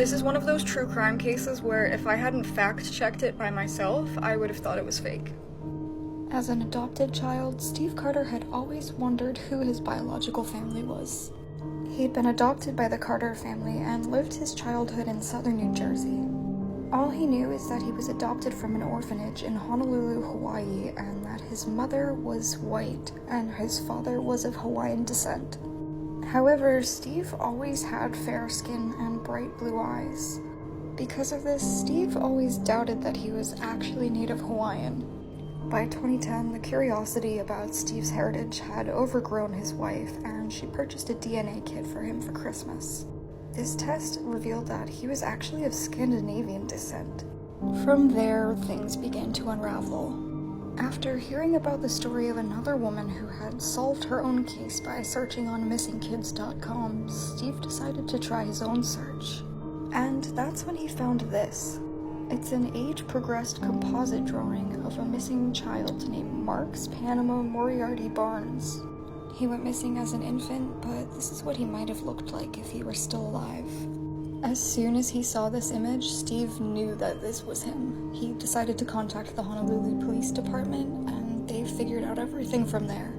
This is one of those true crime cases where if I hadn't fact-checked it by myself, I would have thought it was fake. As an adopted child, Steve Carter had always wondered who his biological family was. He'd been adopted by the Carter family and lived his childhood in southern New Jersey. All he knew is that he was adopted from an orphanage in Honolulu, Hawaii, and that his mother was white and his father was of Hawaiian descent. However, Steve always had fair skin and bright blue eyes. Because of this, Steve always doubted that he was actually Native Hawaiian. By 2010, the curiosity about Steve's heritage had overgrown his wife, and she purchased a DNA kit for him for Christmas. This test revealed that he was actually of Scandinavian descent. From there, things began to unravel. After hearing about the story of another woman who had solved her own case by searching on missingkids.com, Steve decided to try his own search. And that's when he found this. It's an age-progressed composite drawing of a missing child named Marks Panama Moriarty Barnes. He went missing as an infant, but this is what he might have looked like if he were still alive. As soon as he saw this image, Steve knew that this was him. He decided to contact the Honolulu Police Department, and they figured out everything from there.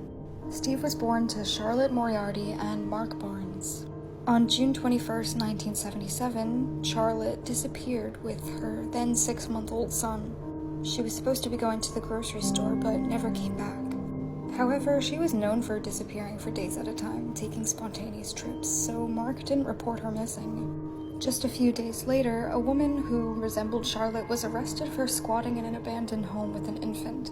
Steve was born to Charlotte Moriarty and Mark Barnes. On June 21st, 1977, Charlotte disappeared with her then 6-month-old son. She was supposed to be going to the grocery store, but never came back. However, she was known for disappearing for days at a time, taking spontaneous trips, so Mark didn't report her missing. Just a few days later, a woman who resembled Charlotte was arrested for squatting in an abandoned home with an infant.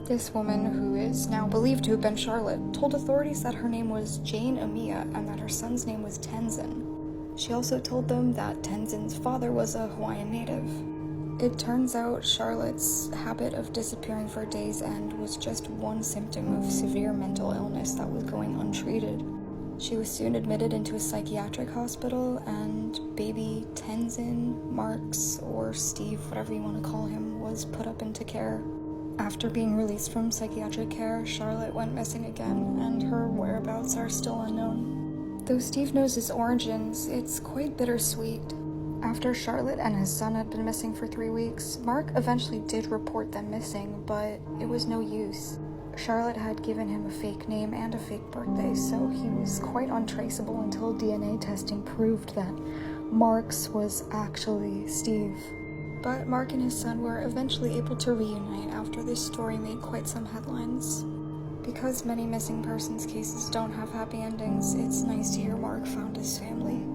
This woman, who is now believed to have been Charlotte, told authorities that her name was Jane Amiya and that her son's name was Tenzin. She also told them that Tenzin's father was a Hawaiian native. It turns out Charlotte's habit of disappearing for days end was just one symptom of severe mental illness that was going untreated. She was soon admitted into a psychiatric hospital, and baby Tenzin, Marks, or Steve, whatever you want to call him, was put up into care. After being released from psychiatric care, Charlotte went missing again, and her whereabouts are still unknown. Though Steve knows his origins, it's quite bittersweet. After Charlotte and his son had been missing for 3 weeks, Mark eventually did report them missing, but it was no use. Charlotte had given him a fake name and a fake birthday, so he was quite untraceable until DNA testing proved that Mark's was actually Steve. But Mark and his son were eventually able to reunite after this story made quite some headlines. Because many missing persons cases don't have happy endings, it's nice to hear Mark found his family.